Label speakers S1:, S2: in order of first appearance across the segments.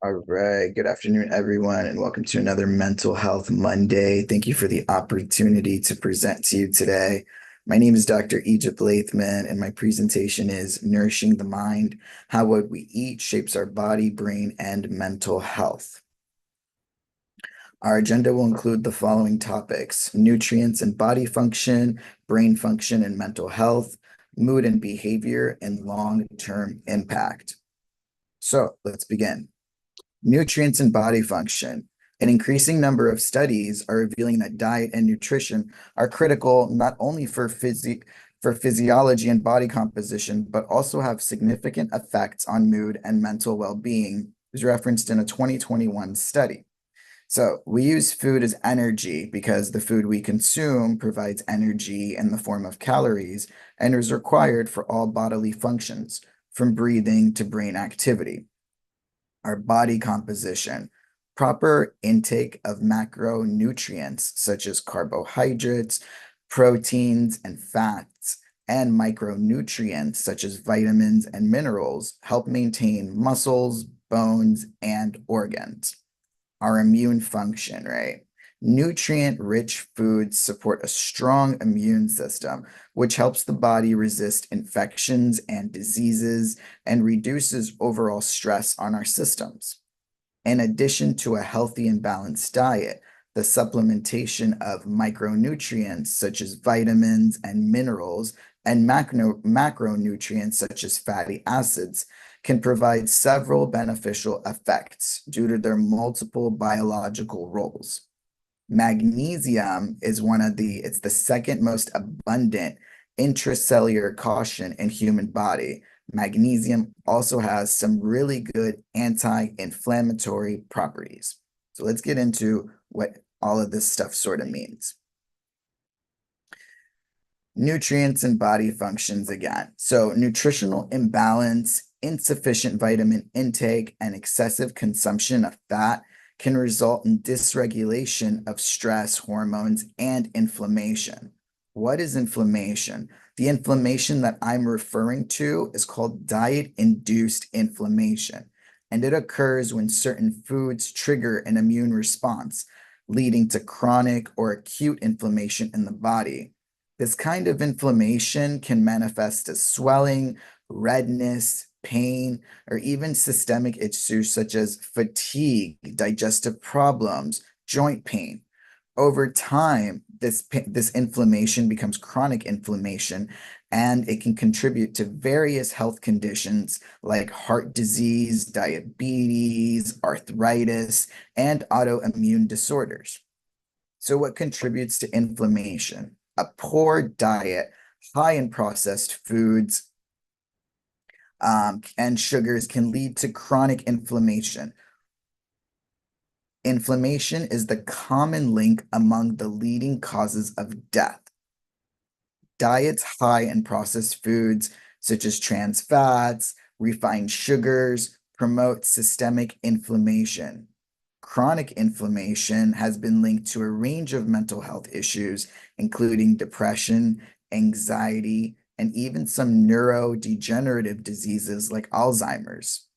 S1: All right. Good afternoon, everyone, and welcome to another Mental Health Monday. Thank you for the opportunity to present to you today. My name is Dr. Egypt Lathman, and my presentation is Nourishing the Mind, How What We Eat Shapes Our Body, Brain, and Mental Health. Our agenda will include the following topics: nutrients and body function, brain function and mental health, mood and behavior, and long-term impact. So let's begin. Nutrients and body function. An increasing number of studies are revealing that diet and nutrition are critical not only for physiology and body composition, but also have significant effects on mood and mental well-being, as referenced in a 2021 study. So we use food as energy because the food we consume provides energy in the form of calories and is required for all bodily functions, from breathing to brain activity. Our body composition. Proper intake of macronutrients such as carbohydrates, proteins, and fats, and micronutrients such as vitamins and minerals help maintain muscles, bones, and organs. Our immune function, right? Nutrient-rich foods support a strong immune system, which helps the body resist infections and diseases and reduces overall stress on our systems. In addition to a healthy and balanced diet, the supplementation of micronutrients such as vitamins and minerals and macronutrients such as fatty acids can provide several beneficial effects due to their multiple biological roles. Magnesium is it's the second most abundant intracellular caution in human body. Magnesium also has some really good anti-inflammatory properties. So let's get into what all of this stuff sort of means. Nutrients and body functions again. So nutritional imbalance, insufficient vitamin intake, and excessive consumption of fat can result in dysregulation of stress hormones and inflammation. What is inflammation? The inflammation that I'm referring to is called diet-induced inflammation, and it occurs when certain foods trigger an immune response, leading to chronic or acute inflammation in the body. This kind of inflammation can manifest as swelling, redness, pain, or even systemic issues such as fatigue, digestive problems, joint pain. Over time, this inflammation becomes chronic inflammation, and it can contribute to various health conditions like heart disease, diabetes, arthritis, and autoimmune disorders. So what contributes to inflammation? A poor diet, high in processed foods, and sugars can lead to chronic inflammation. Inflammation is the common link among the leading causes of death. Diets high in processed foods, such as trans fats, refined sugars, promote systemic inflammation. Chronic inflammation has been linked to a range of mental health issues, including depression, anxiety, and even some neurodegenerative diseases like Alzheimer's.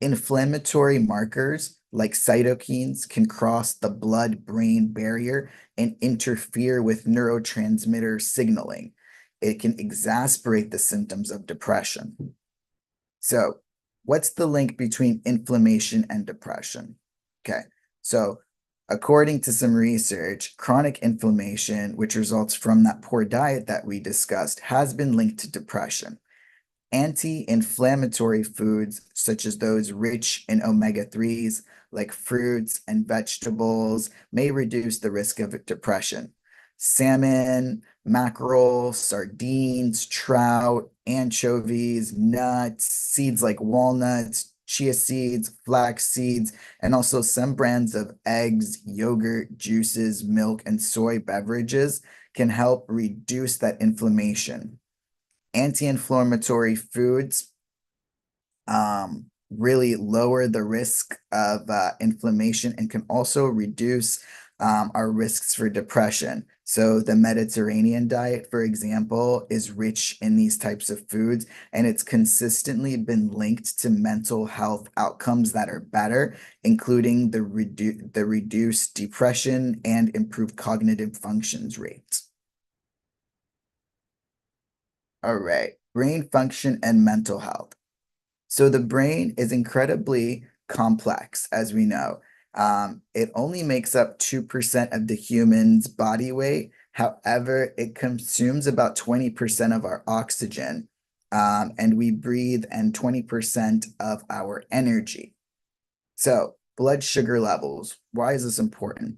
S1: Inflammatory markers like cytokines can cross the blood-brain barrier and interfere with neurotransmitter signaling. It can exacerbate the symptoms of depression. So, what's the link between inflammation and depression? Okay, so according to some research, chronic inflammation, which results from that poor diet that we discussed, has been linked to depression. Anti-inflammatory foods, such as those rich in omega-3s, like fruits and vegetables, may reduce the risk of depression. Salmon, mackerel, sardines, trout, anchovies, nuts, seeds like walnuts, chia seeds, flax seeds, and also some brands of eggs, yogurt, juices, milk, and soy beverages can help reduce that inflammation. Anti-inflammatory foods really lower the risk of inflammation and can also reduce our risks for depression. So the Mediterranean diet, for example, is rich in these types of foods, and it's consistently been linked to mental health outcomes that are better, including the reduced depression and improved cognitive functions rates. All right, brain function and mental health. So the brain is incredibly complex, as we know. It only makes up 2% of the human's body weight. However, it consumes about 20% of our oxygen, and we breathe and 20% of our energy. So, blood sugar levels. Why is this important?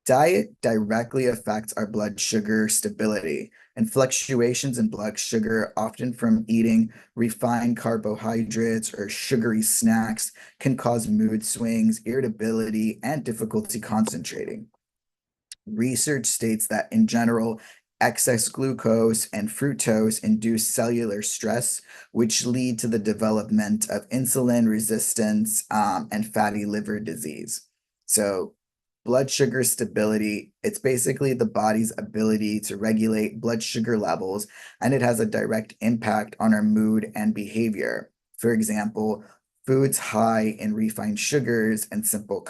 S1: Diet directly affects our blood sugar stability, and fluctuations in blood sugar, often from eating refined carbohydrates or sugary snacks, can cause mood swings, irritability, and difficulty concentrating. Research states that in general, excess glucose and fructose induce cellular stress, which lead to the development of insulin resistance and fatty liver disease. So, blood sugar stability, it's basically the body's ability to regulate blood sugar levels, and it has a direct impact on our mood and behavior. For example, foods high in refined sugars and simple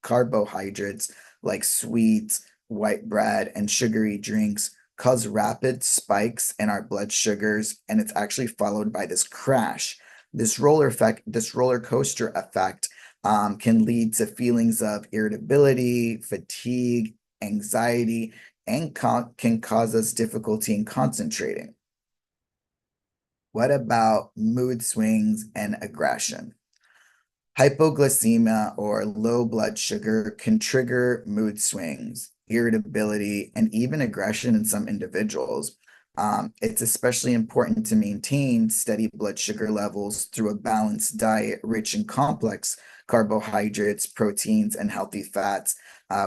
S1: carbohydrates like sweets, white bread, and sugary drinks cause rapid spikes in our blood sugars, and it's actually followed by this crash. This roller coaster effect can lead to feelings of irritability, fatigue, anxiety, and can cause us difficulty in concentrating. What about mood swings and aggression? Hypoglycemia or low blood sugar can trigger mood swings, irritability, and even aggression in some individuals. It's especially important to maintain steady blood sugar levels through a balanced diet rich in complex carbohydrates, proteins, and healthy fats,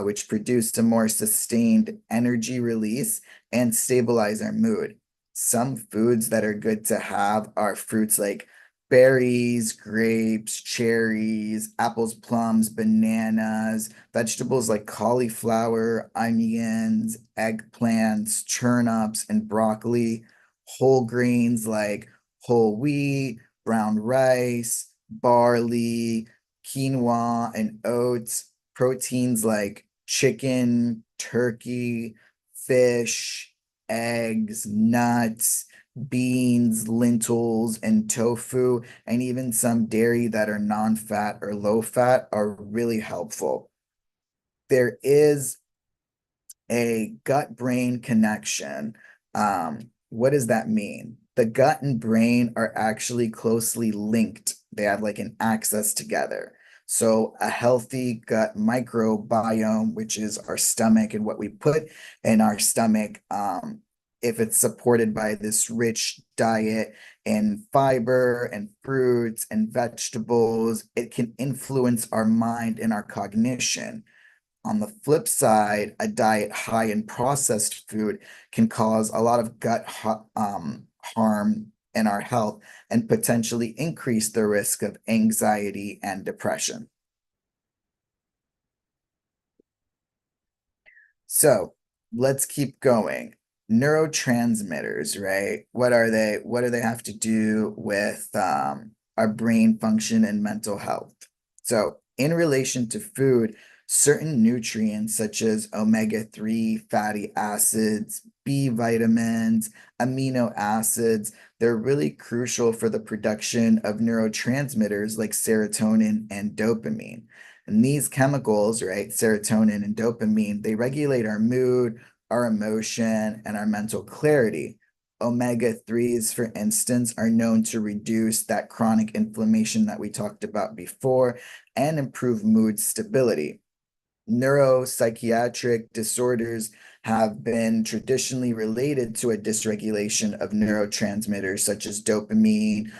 S1: which produce a more sustained energy release and stabilize our mood. Some foods that are good to have are fruits like berries, grapes, cherries, apples, plums, bananas, vegetables like cauliflower, onions, eggplants, turnips, and broccoli, whole grains like whole wheat, brown rice, barley, quinoa, and oats, proteins like chicken, turkey, fish, eggs, nuts, beans, lentils, and tofu, and even some dairy that are non-fat or low fat are really helpful. There is a gut-brain connection. What does that mean? The gut and brain are actually closely linked. They have like an axis together. So a healthy gut microbiome, which is our stomach and what we put in our stomach, if it's supported by this rich diet and fiber and fruits and vegetables, it can influence our mind and our cognition. On the flip side, a diet high in processed food can cause a lot of harm in our health and potentially increase the risk of anxiety and depression. So let's keep going. Neurotransmitters, right? What are they? What do they have to do with our brain function and mental health? So, in relation to food, certain nutrients such as omega-3 fatty acids, B vitamins, amino acids, they're really crucial for the production of neurotransmitters like serotonin and dopamine. And these chemicals, right, serotonin and dopamine, they regulate our mood, our emotion, and our mental clarity. Omega-3s, for instance, are known to reduce that chronic inflammation that we talked about before and improve mood stability. Neuropsychiatric disorders have been traditionally related to a dysregulation of neurotransmitters such as dopamine,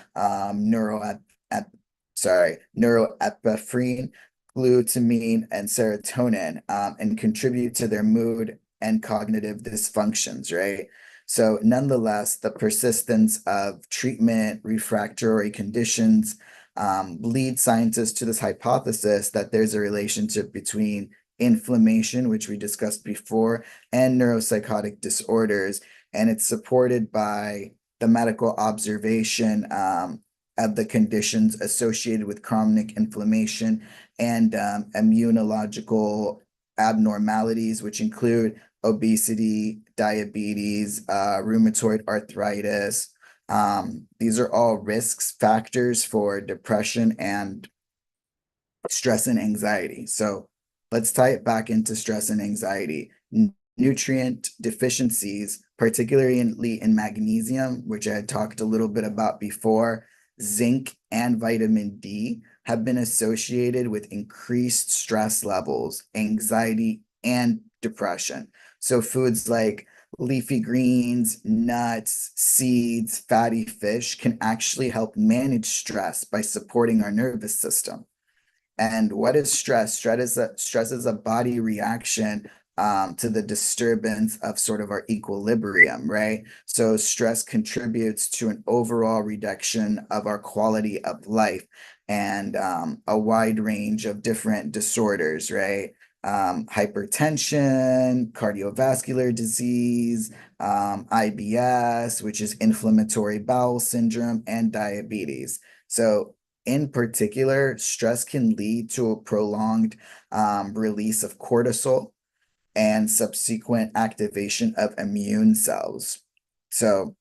S1: neuroepinephrine, glutamine, and serotonin, and contribute to their mood and cognitive dysfunctions, right? So nonetheless, the persistence of treatment refractory conditions lead scientists to this hypothesis that there's a relationship between inflammation, which we discussed before, and neuropsychotic disorders. And it's supported by the medical observation of the conditions associated with chronic inflammation and immunological abnormalities, which include obesity, diabetes, rheumatoid arthritis. These are all risk factors for depression and stress and anxiety. So let's tie it back into stress and anxiety. Nutrient deficiencies, particularly in magnesium, which I had talked a little bit about before, zinc and vitamin D have been associated with increased stress levels, anxiety, and depression. So foods like leafy greens, nuts, seeds, fatty fish can actually help manage stress by supporting our nervous system. And what is stress? Stress is a body reaction to the disturbance of sort of our equilibrium, right? So stress contributes to an overall reduction of our quality of life and a wide range of different disorders, right? Hypertension, cardiovascular disease, IBS, which is inflammatory bowel syndrome, and diabetes. So in particular, stress can lead to a prolonged release of cortisol and subsequent activation of immune cells. So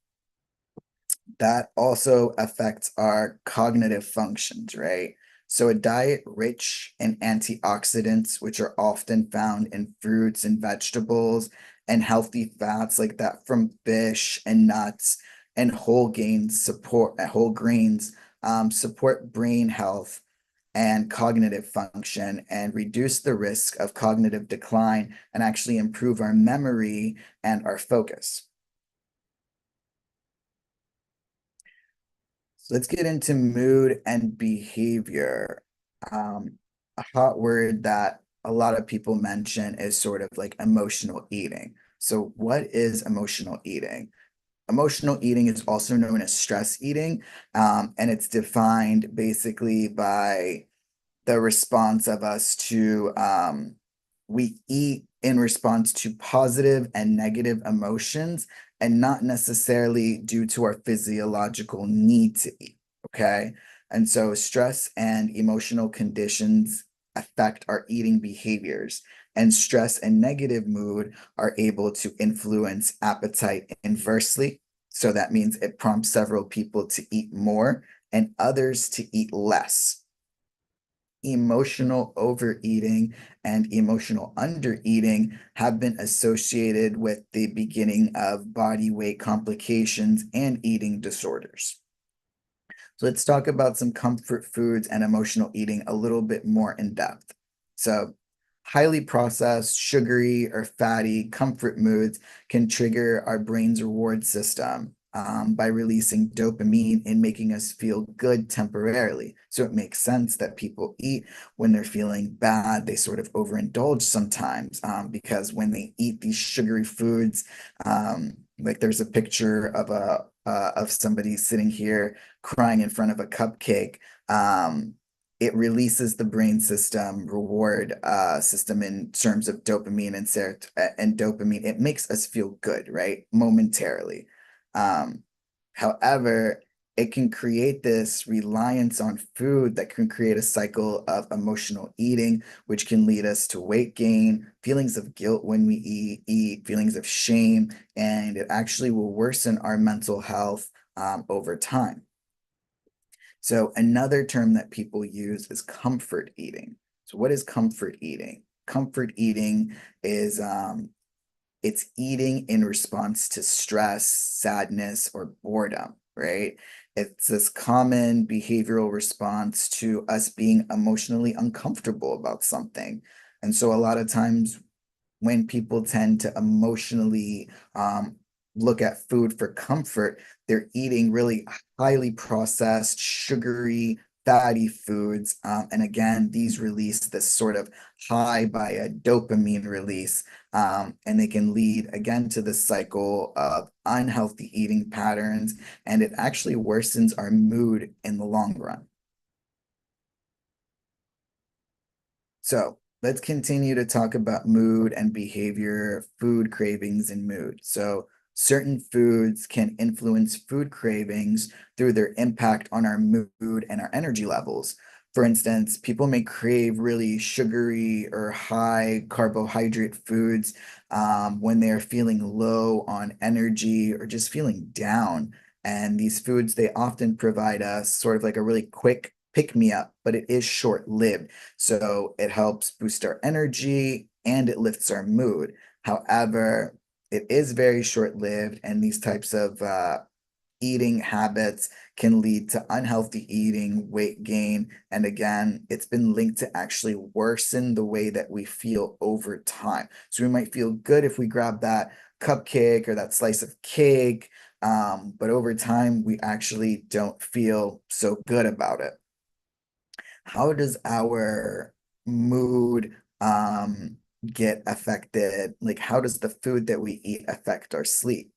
S1: that also affects our cognitive functions, right? So a diet rich in antioxidants, which are often found in fruits and vegetables, and healthy fats like that from fish and nuts, and whole grains support brain health and cognitive function and reduce the risk of cognitive decline and actually improve our memory and our focus. So let's get into mood and behavior. A hot word that a lot of people mention is sort of like emotional eating. So what is emotional eating? Emotional eating is also known as stress eating, and it's defined basically by the response of us to we eat in response to positive and negative emotions and not necessarily due to our physiological need to eat. Okay. And so stress and emotional conditions affect our eating behaviors, and stress and negative mood are able to influence appetite inversely. So that means it prompts several people to eat more and others to eat less. Emotional overeating and emotional undereating have been associated with the beginning of body weight complications and eating disorders. So let's talk about some comfort foods and emotional eating a little bit more in depth. So highly processed, sugary, or fatty comfort foods can trigger our brain's reward system by releasing dopamine and making us feel good temporarily. So it makes sense that people eat when they're feeling bad. They sort of overindulge sometimes because when they eat these sugary foods, like there's a picture of somebody sitting here crying in front of a cupcake. It releases the brain system reward system in terms of dopamine and dopamine. It makes us feel good, right? Momentarily. However, it can create this reliance on food that can create a cycle of emotional eating, which can lead us to weight gain, feelings of guilt when we eat, feelings of shame, and it actually will worsen our mental health over time. So another term that people use is comfort eating. So what is comfort eating? Comfort eating is it's eating in response to stress, sadness, or boredom, right? It's this common behavioral response to us being emotionally uncomfortable about something. And so a lot of times when people tend to emotionally look at food for comfort, they're eating really highly processed, sugary, fatty foods. And again, these release this sort of high by a dopamine release. And they can lead again to the cycle of unhealthy eating patterns. And it actually worsens our mood in the long run. So let's continue to talk about mood and behavior, food cravings and mood. So, certain foods can influence food cravings through their impact on our mood and our energy levels. For instance, people may crave really sugary or high carbohydrate foods when they're feeling low on energy or just feeling down. And these foods, they often provide us sort of like a really quick pick me up, but it is short lived. So it helps boost our energy and it lifts our mood. However, it is very short lived, and these types of eating habits can lead to unhealthy eating, weight gain, and again, it's been linked to actually worsen the way that we feel over time. So we might feel good if we grab that cupcake or that slice of cake, but over time, we actually don't feel so good about it. How does our mood get affected? Like, how does the food that we eat affect our sleep?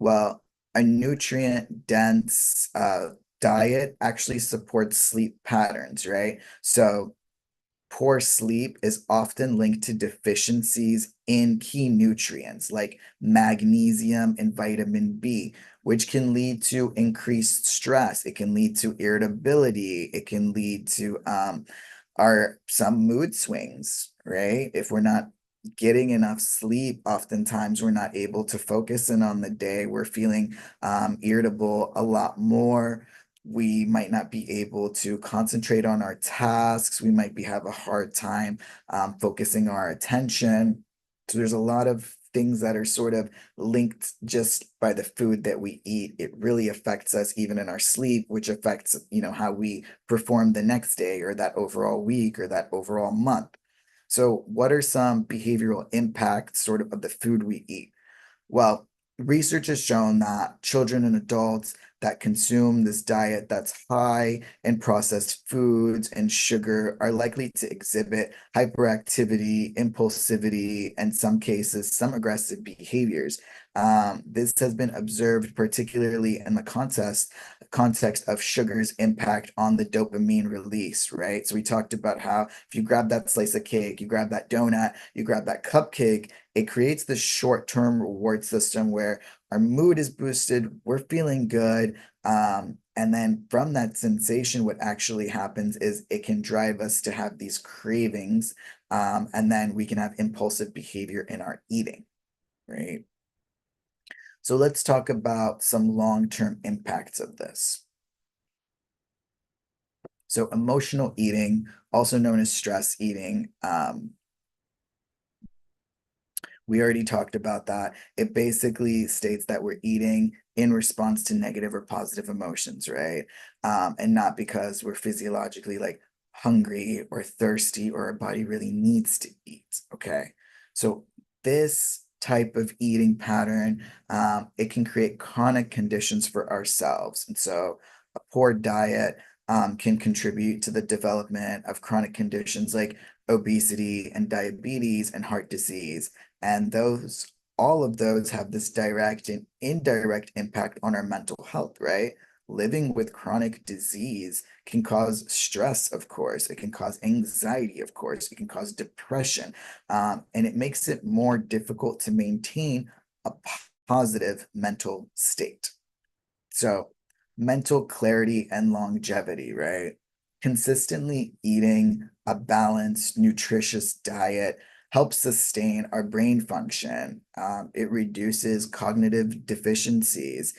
S1: Well, a nutrient dense diet actually supports sleep patterns, right? So poor sleep is often linked to deficiencies in key nutrients like magnesium and vitamin B, which can lead to increased stress. It can lead to irritability. It can lead to some mood swings, right? If we're not getting enough sleep, oftentimes we're not able to focus in on the day. We're feeling irritable a lot more. We might not be able to concentrate on our tasks. We might have a hard time focusing our attention. So there's a lot of things that are sort of linked just by the food that we eat. It really affects us even in our sleep, which affects, how we perform the next day or that overall week or that overall month. So what are some behavioral impacts sort of the food we eat? Well, research has shown that children and adults that consume this diet that's high in processed foods and sugar are likely to exhibit hyperactivity, impulsivity, and some cases, some aggressive behaviors. This has been observed particularly in the context of sugar's impact on the dopamine release, right? So we talked about how if you grab that slice of cake, you grab that donut, you grab that cupcake, it creates this short-term reward system where our mood is boosted, we're feeling good. And then from that sensation, what actually happens is it can drive us to have these cravings. And then we can have impulsive behavior in our eating, right? So let's talk about some long-term impacts of this. So emotional eating, also known as stress eating, we already talked about that. It basically states that we're eating in response to negative or positive emotions, right? And not because we're physiologically like hungry or thirsty or our body really needs to eat. Okay. So this type of eating pattern, it can create chronic conditions for ourselves. And so a poor diet can contribute to the development of chronic conditions like obesity and diabetes and heart disease. And all of those have this direct and indirect impact on our mental health, right? Living with chronic disease can cause stress, of course. It can cause anxiety, of course. It can cause depression. And it makes it more difficult to maintain a positive mental state. So, mental clarity and longevity, right? Consistently eating a balanced, nutritious diet helps sustain our brain function. It reduces cognitive deficiencies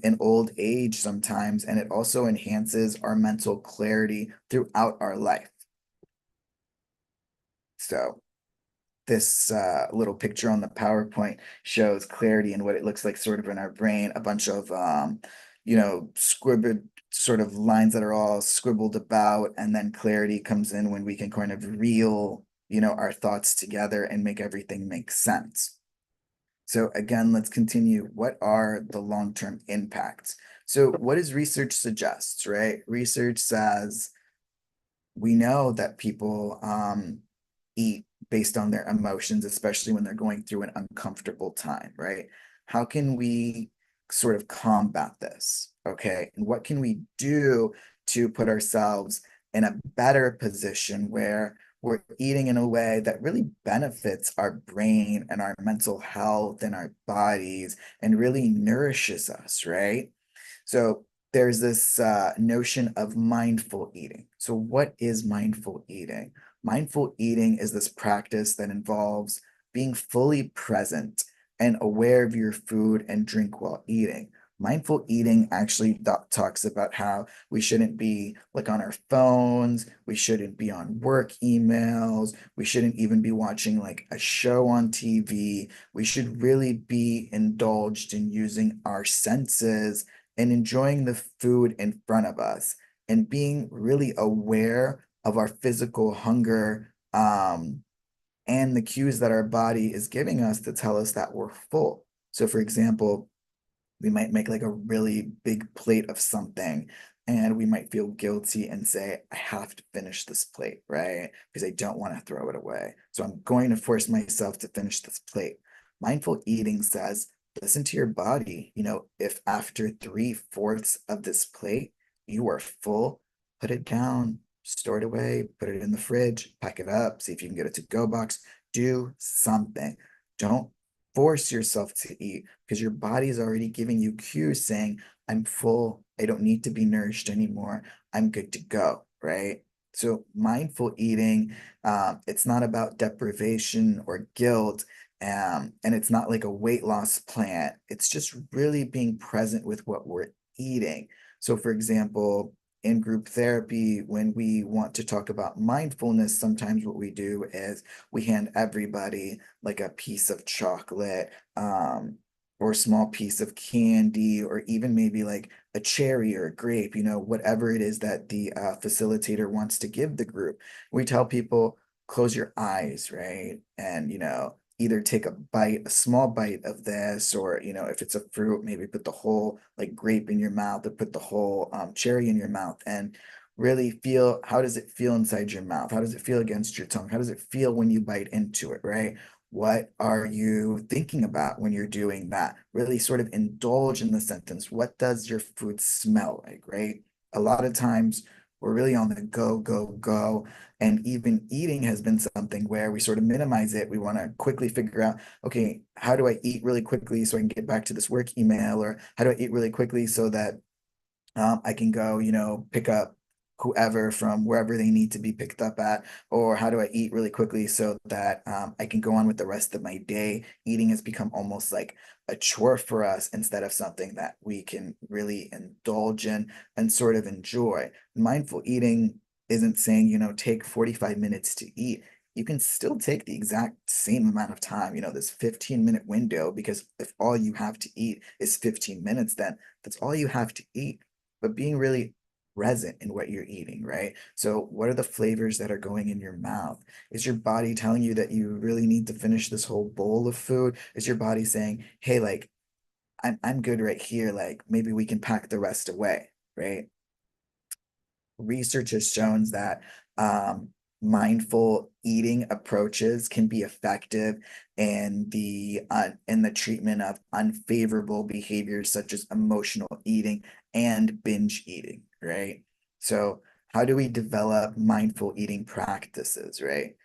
S1: in old age sometimes, and it also enhances our mental clarity throughout our life. So, this little picture on the PowerPoint shows clarity and what it looks like sort of in our brain, a bunch of, scribbled sort of lines that are all scribbled about, and then clarity comes in when we can kind of reel, our thoughts together and make everything make sense. So again, let's continue. What are the long-term impacts? So what does research suggests, right? Research says we know that people eat based on their emotions, especially when they're going through an uncomfortable time, right? How can we sort of combat this? Okay. And what can we do to put ourselves in a better position where we're eating in a way that really benefits our brain and our mental health and our bodies and really nourishes us, right? So there's this notion of mindful eating. So what is mindful eating? Mindful eating is this practice that involves being fully present and aware of your food and drink while eating. Mindful eating actually talks about how we shouldn't be like on our phones, we shouldn't be on work emails, we shouldn't even be watching like a show on TV. We should really be indulged in using our senses and enjoying the food in front of us and being really aware of our physical hunger and the cues that our body is giving us to tell us that we're full. So, for example, we might make like a really big plate of something and we might feel guilty and say, I have to finish this plate, right? Because I don't want to throw it away. So I'm going to force myself to finish this plate. Mindful eating says, listen to your body. If after 3/4 of this plate, you are full, put it down, store it away, put it in the fridge, pack it up, see if you can get a to-go box, do something. Don't force yourself to eat because your body is already giving you cues saying, I'm full. I don't need to be nourished anymore. I'm good to go. Right. So mindful eating, it's not about deprivation or guilt. And it's not like a weight loss plan. It's just really being present with what we're eating. So, for example, in group therapy, when we want to talk about mindfulness, sometimes what we do is we hand everybody like a piece of chocolate, or a small piece of candy, or even maybe like a cherry or a grape, whatever it is that the facilitator wants to give the group. We tell people, close your eyes, right? And, either take a bite, a small bite of this, or, if it's a fruit, maybe put the whole like grape in your mouth or put the whole cherry in your mouth and really feel, how does it feel inside your mouth? How does it feel against your tongue? How does it feel when you bite into it, right? What are you thinking about when you're doing that? Really sort of indulge in the sentence. What does your food smell like, right? A lot of times we're really on the go, go, go. And even eating has been something where we sort of minimize it. We want to quickly figure out, okay, how do I eat really quickly so I can get back to this work email? Or how do I eat really quickly so that I can go, pick up whoever from wherever they need to be picked up at, or how do I eat really quickly so that I can go on with the rest of my day. Eating has become almost like a chore for us instead of something that we can really indulge in and sort of enjoy. Mindful eating isn't saying, take 45 minutes to eat. You can still take the exact same amount of time, this 15-minute window, because if all you have to eat is 15 minutes, then that's all you have to eat, but being really present in what you're eating, right? So, what are the flavors that are going in your mouth? Is your body telling you that you really need to finish this whole bowl of food? Is your body saying, hey, like, I'm good right here. Like, maybe we can pack the rest away, right? Research has shown that mindful eating approaches can be effective in the treatment of unfavorable behaviors such as emotional eating and binge eating, right? So, how do we develop mindful eating practices, right?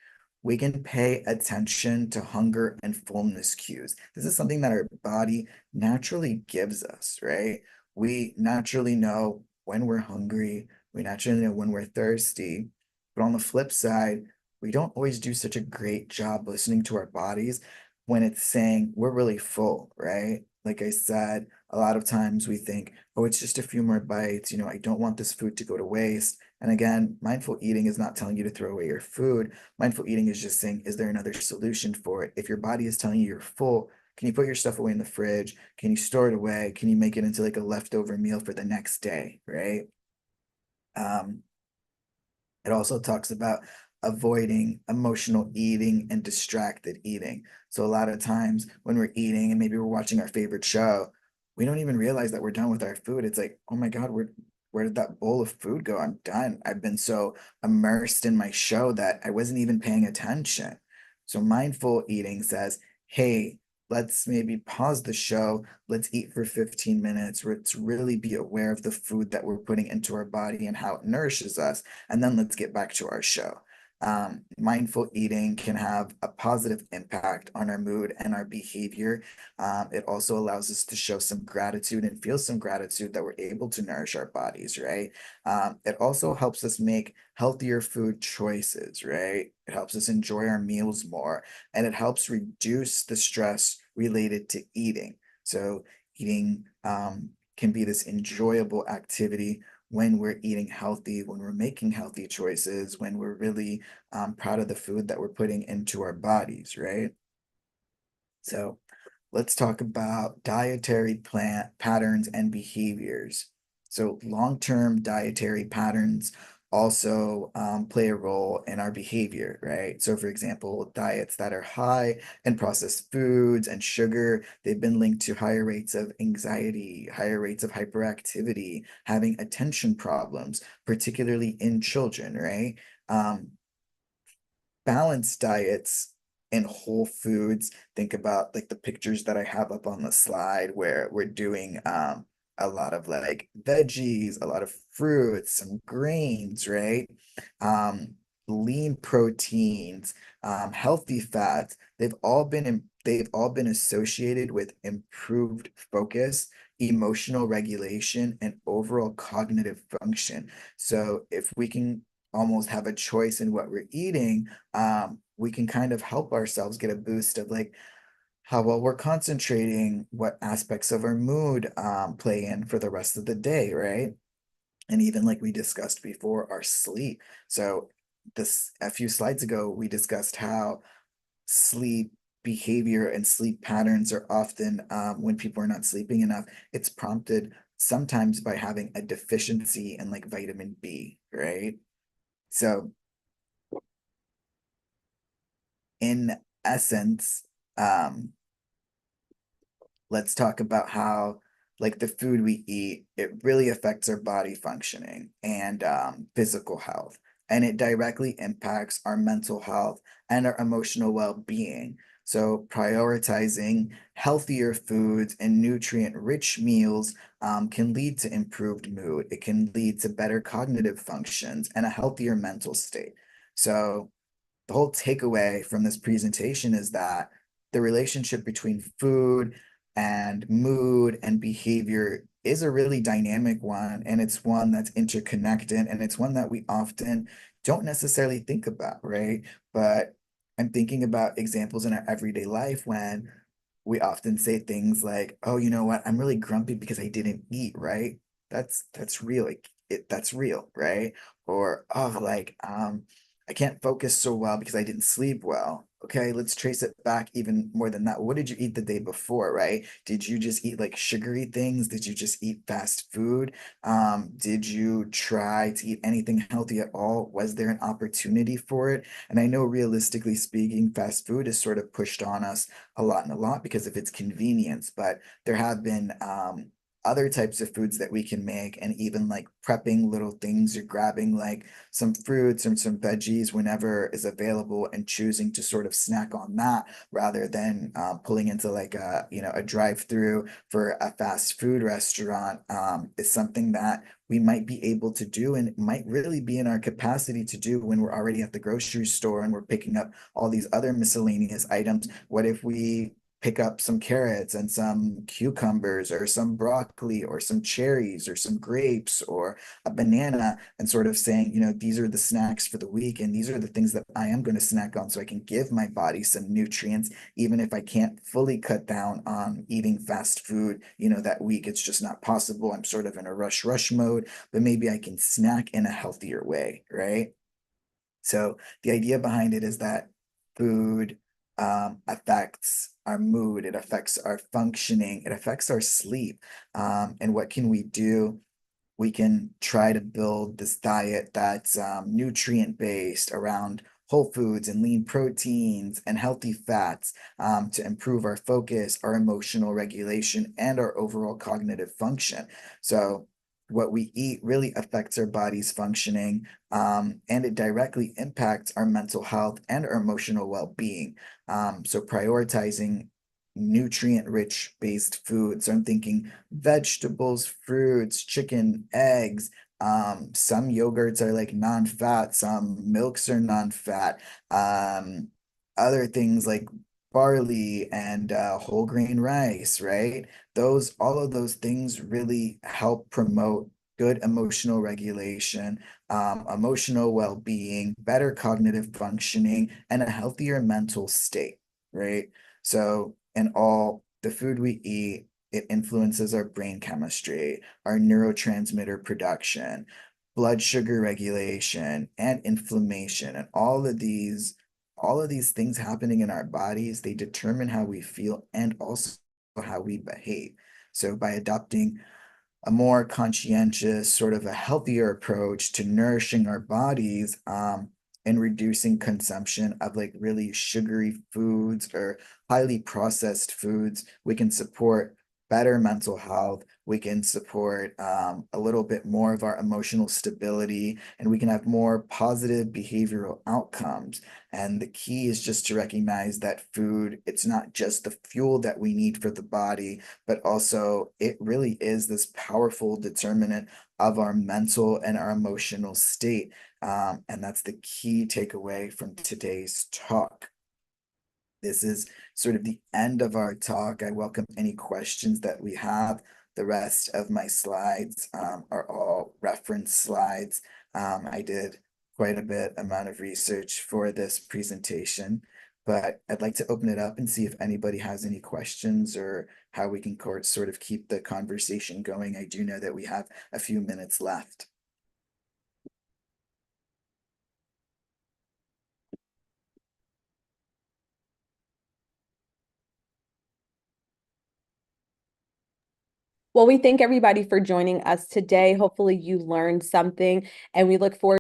S1: We can pay attention to hunger and fullness cues. This is something that our body naturally gives us, right? We naturally know when we're hungry, we naturally know when we're thirsty. But on the flip side, we don't always do such a great job listening to our bodies when it's saying we're really full, right? Like I said, a lot of times we think, oh, it's just a few more bites. I don't want this food to go to waste. And again, mindful eating is not telling you to throw away your food. Mindful eating is just saying, is there another solution for it? If your body is telling you you're full, can you put your stuff away in the fridge? Can you store it away? Can you make it into like a leftover meal for the next day, right? Um, it also talks about avoiding emotional eating and distracted eating. So a lot of times when we're eating and maybe we're watching our favorite show, we don't even realize that we're done with our food. It's like, oh my God, where did that bowl of food go? I'm done. I've been so immersed in my show that I wasn't even paying attention. So mindful eating says, hey, let's maybe pause the show. Let's eat for 15 minutes. Let's really be aware of the food that we're putting into our body and how it nourishes us, and then let's get back to our show. Mindful eating can have a positive impact on our mood and our behavior. It also allows us to show some gratitude and feel some gratitude that we're able to nourish our bodies, right? It also helps us make healthier food choices, right? It helps us enjoy our meals more, and it helps reduce the stress related to eating. So eating can be this enjoyable activity when we're eating healthy, when we're making healthy choices, when we're really proud of the food that we're putting into our bodies, right? So let's talk about dietary plant patterns and behaviors. So long-term dietary patterns also play a role in our behavior, right? So for example, diets that are high in processed foods and sugar, they've been linked to higher rates of anxiety, higher rates of hyperactivity, having attention problems, particularly in children, right? Um, Balanced diets and whole foods. Think about like the pictures that I have up on the slide where we're doing a lot of like veggies, a lot of fruits, some grains, right? Um, Lean proteins, healthy fats. They've all been associated with improved focus, emotional regulation, and overall cognitive function. So if we can almost have a choice in what we're eating, we can kind of help ourselves get a boost of like how well we're concentrating, what aspects of our mood play in for the rest of the day, right? And even like we discussed before, our sleep. So this a few slides ago, we discussed how sleep behavior and sleep patterns are often when people are not sleeping enough, it's prompted sometimes by having a deficiency in like vitamin B, right? So in essence, um, let's talk about how like the food we eat, it really affects our body functioning and physical health. And it directly impacts our mental health and our emotional well-being. So prioritizing healthier foods and nutrient-rich meals can lead to improved mood. It can lead to better cognitive functions and a healthier mental state. So the whole takeaway from this presentation is that the relationship between food and mood and behavior is a really dynamic one, and it's one that's interconnected, and it's one that we often don't necessarily think about, right? But I'm thinking about examples in our everyday life when we often say things like, "Oh, you know what? I'm really grumpy because I didn't eat," right? That's real. That's real, right? Or, "Oh, like I can't focus so well because I didn't sleep well." Okay, let's trace it back even more than that. What did you eat the day before, right? Did you just eat like sugary things? Did you just eat fast food? Did you try to eat anything healthy at all? Was there an opportunity for it? And I know realistically speaking, fast food is sort of pushed on us a lot and a lot because of its convenience, but there have been other types of foods that we can make, and even like prepping little things or grabbing like some fruits and some veggies whenever is available and choosing to sort of snack on that rather than pulling into like a drive-through for a fast food restaurant is something that we might be able to do, and it might really be in our capacity to do when we're already at the grocery store and we're picking up all these other miscellaneous items. What if we pick up some carrots and some cucumbers or some broccoli or some cherries or some grapes or a banana, and sort of saying, these are the snacks for the week, and these are the things that I am going to snack on so I can give my body some nutrients, even if I can't fully cut down on eating fast food, that week. It's just not possible. I'm sort of in a rush mode, but maybe I can snack in a healthier way, right? So the idea behind it is that food affects our mood, it affects our functioning, it affects our sleep. And what can we do? We can try to build this diet that's nutrient based around whole foods and lean proteins and healthy fats to improve our focus, our emotional regulation, and our overall cognitive function. So, what we eat really affects our body's functioning, and it directly impacts our mental health and our emotional well being. So, prioritizing nutrient rich based food. So I'm thinking vegetables, fruits, chicken, eggs, Some yogurts are like non-fat, some milks are non-fat. Um, Other things like barley and whole grain rice, right? All of those things really help promote good emotional regulation, emotional well-being, better cognitive functioning, and a healthier mental state, right? So, in all, the food we eat, it influences our brain chemistry, our neurotransmitter production, blood sugar regulation, and inflammation. And all of these things happening in our bodies, they determine how we feel and also how we behave. So by adopting a more conscientious, sort of a healthier approach to nourishing our bodies, and reducing consumption of like really sugary foods or highly processed foods, we can support better mental health. We can support a little bit more of our emotional stability, and we can have more positive behavioral outcomes. And the key is just to recognize that food, it's not just the fuel that we need for the body, but also it really is this powerful determinant of our mental and our emotional state. And that's the key takeaway from today's talk. This is sort of the end of our talk. I welcome any questions that we have. The rest of my slides are all reference slides. I did quite a bit amount of research for this presentation, but I'd like to open it up and see if anybody has any questions or how we can sort of keep the conversation going. I do know that we have a few minutes left.
S2: Well, we thank everybody for joining us today. Hopefully you learned something, and we look forward